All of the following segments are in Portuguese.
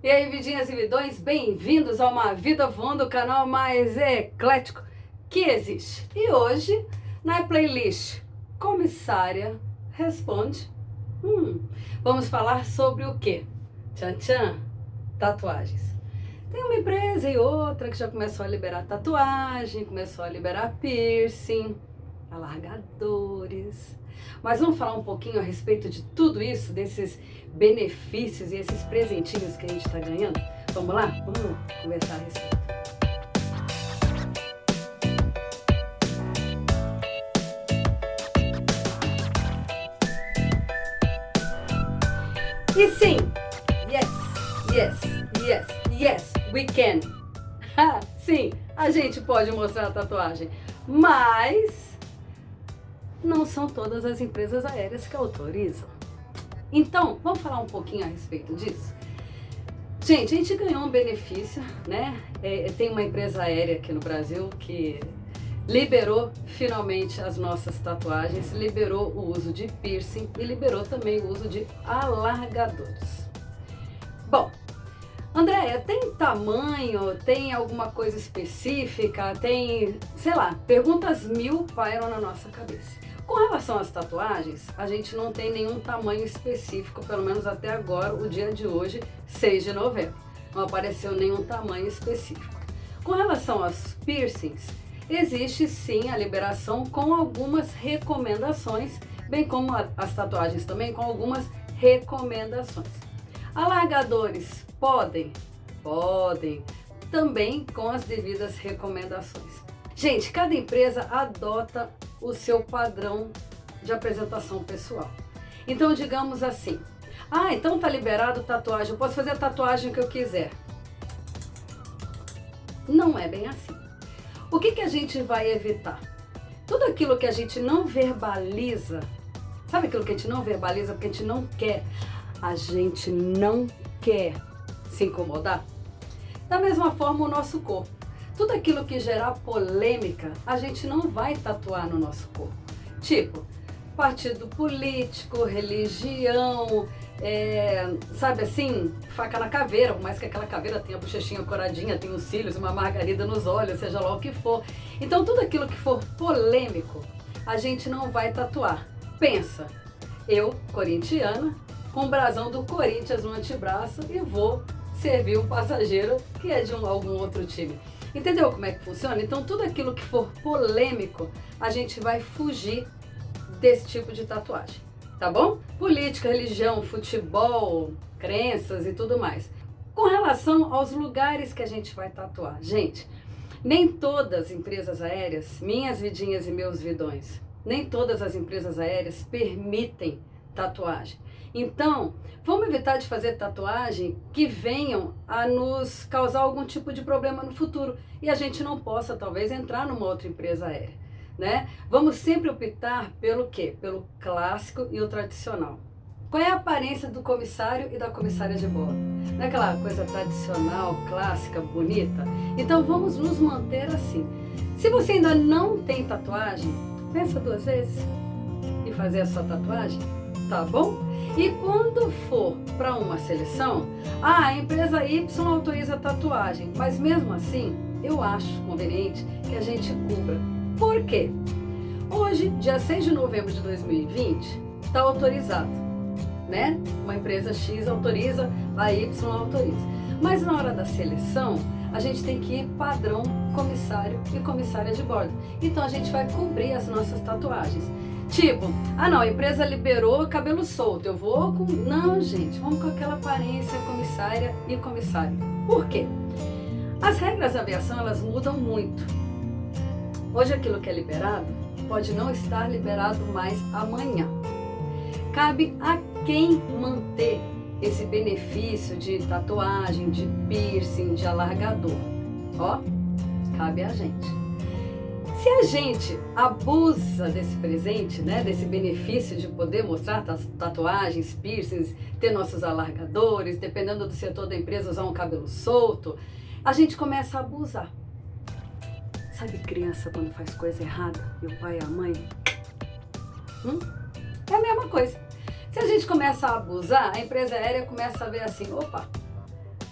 E aí, vidinhas e vidões, bem-vindos a Uma Vida Voando, o canal mais eclético que existe. E hoje, na playlist Comissária Responde, vamos falar sobre o quê? Tchan tchan, tatuagens. Tem uma empresa e outra que já começou a liberar tatuagem, começou a liberar piercing, alargadores. Mas vamos falar um pouquinho a respeito de tudo isso, desses benefícios e esses presentinhos que a gente está ganhando? Vamos lá? Vamos conversar a respeito. E sim, yes, we can. Sim, a gente pode mostrar a tatuagem, mas não são todas as empresas aéreas que autorizam. Então, vamos falar um pouquinho a respeito disso? Gente, a gente ganhou um benefício, né? Tem uma empresa aérea aqui no Brasil que liberou finalmente as nossas tatuagens, liberou o uso de piercing e liberou também o uso de alargadores. Bom, Andréia, tem tamanho, tem alguma coisa específica, tem, sei lá, perguntas mil pairam na nossa cabeça. Com relação às tatuagens, a gente não tem nenhum tamanho específico, pelo menos até agora, o dia de hoje, 6 de novembro. Não apareceu nenhum tamanho específico. Com relação aos piercings, existe sim a liberação com algumas recomendações, bem como as tatuagens também com algumas recomendações. Alargadores podem, também com as devidas recomendações. Gente, cada empresa adota o seu padrão de apresentação pessoal. Então, digamos assim, então tá liberado tatuagem, eu posso fazer a tatuagem que eu quiser. Não é bem assim. O que a gente vai evitar? Tudo aquilo que a gente não verbaliza, sabe aquilo que a gente não verbaliza porque a gente não quer? A gente não quer se incomodar. Da mesma forma, o nosso corpo. Tudo aquilo que gerar polêmica, a gente não vai tatuar no nosso corpo. Tipo, partido político, religião, sabe assim, faca na caveira, por mais que aquela caveira tenha a bochechinha coradinha, tenha os cílios, uma margarida nos olhos, seja lá o que for. Então tudo aquilo que for polêmico, a gente não vai tatuar. Pensa, eu, corintiana, com o brasão do Corinthians no antebraço e vou servir um passageiro que é de algum outro time. Entendeu como é que funciona? Então tudo aquilo que for polêmico, a gente vai fugir desse tipo de tatuagem, tá bom? Política, religião, futebol, crenças e tudo mais. Com relação aos lugares que a gente vai tatuar, gente, nem todas as empresas aéreas, minhas vidinhas e meus vidões, nem todas as empresas aéreas permitem tatuagem. Então, vamos evitar de fazer tatuagem que venham a nos causar algum tipo de problema no futuro e a gente não possa, talvez, entrar numa outra empresa aérea, né? Vamos sempre optar pelo quê? Pelo clássico e o tradicional. Qual é a aparência do comissário e da comissária de bordo? Não é aquela coisa tradicional, clássica, bonita? Então, vamos nos manter assim. Se você ainda não tem tatuagem, pensa 2 vezes e fazer a sua tatuagem. Tá bom? E quando for para uma seleção, a empresa Y autoriza a tatuagem, mas mesmo assim, eu acho conveniente que a gente cubra. Por quê? Hoje, dia 6 de novembro de 2020, está autorizado, né? Uma empresa X autoriza, a Y autoriza. Mas na hora da seleção, a gente tem que ir padrão comissário e comissária de bordo. Então a gente vai cobrir as nossas tatuagens. Tipo, não, a empresa liberou cabelo solto, eu vou com... Não, gente, vamos com aquela aparência comissária e comissário. Por quê? As regras da aviação, elas mudam muito. Hoje aquilo que é liberado pode não estar liberado mais amanhã. Cabe a quem manter esse benefício de tatuagem, de piercing, de alargador. Ó, cabe a gente. Se a gente abusa desse presente, né, desse benefício de poder mostrar tatuagens, piercings, ter nossos alargadores, dependendo do setor da empresa, usar um cabelo solto, a gente começa a abusar. Sabe criança quando faz coisa errada e o pai e a mãe? É a mesma coisa. Se a gente começa a abusar, a empresa aérea começa a ver assim, opa,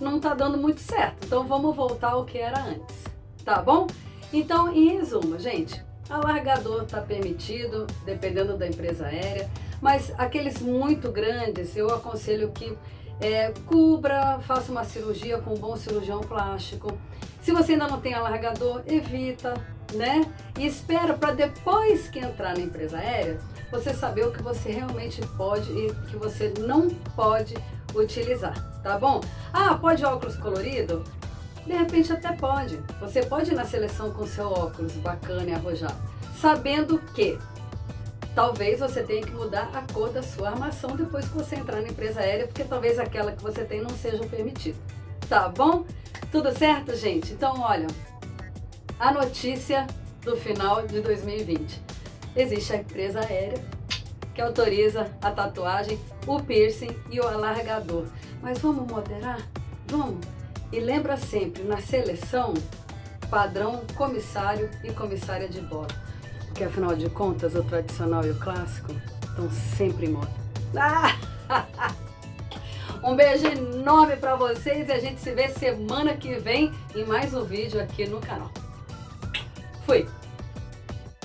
não tá dando muito certo. Então vamos voltar ao que era antes, tá bom? Então, em resumo, gente, alargador tá permitido, dependendo da empresa aérea, mas aqueles muito grandes, eu aconselho que cubra, faça uma cirurgia com um bom cirurgião plástico. Se você ainda não tem alargador, evita, né? E espera para depois que entrar na empresa aérea, você saber o que você realmente pode e o que você não pode utilizar, tá bom? Ah, pode óculos colorido? De repente até pode. Você pode ir na seleção com seu óculos bacana e arrojado, sabendo que talvez você tenha que mudar a cor da sua armação depois que você entrar na empresa aérea, porque talvez aquela que você tem não seja permitida. Tá bom? Tudo certo, gente? Então, olha, a notícia do final de 2020. Existe a empresa aérea que autoriza a tatuagem, o piercing e o alargador. Mas vamos moderar? Vamos? E lembra sempre, na seleção, padrão comissário e comissária de bordo. Porque afinal de contas, o tradicional e o clássico estão sempre em moda. Um beijo enorme pra vocês e a gente se vê semana que vem em mais um vídeo aqui no canal. Fui!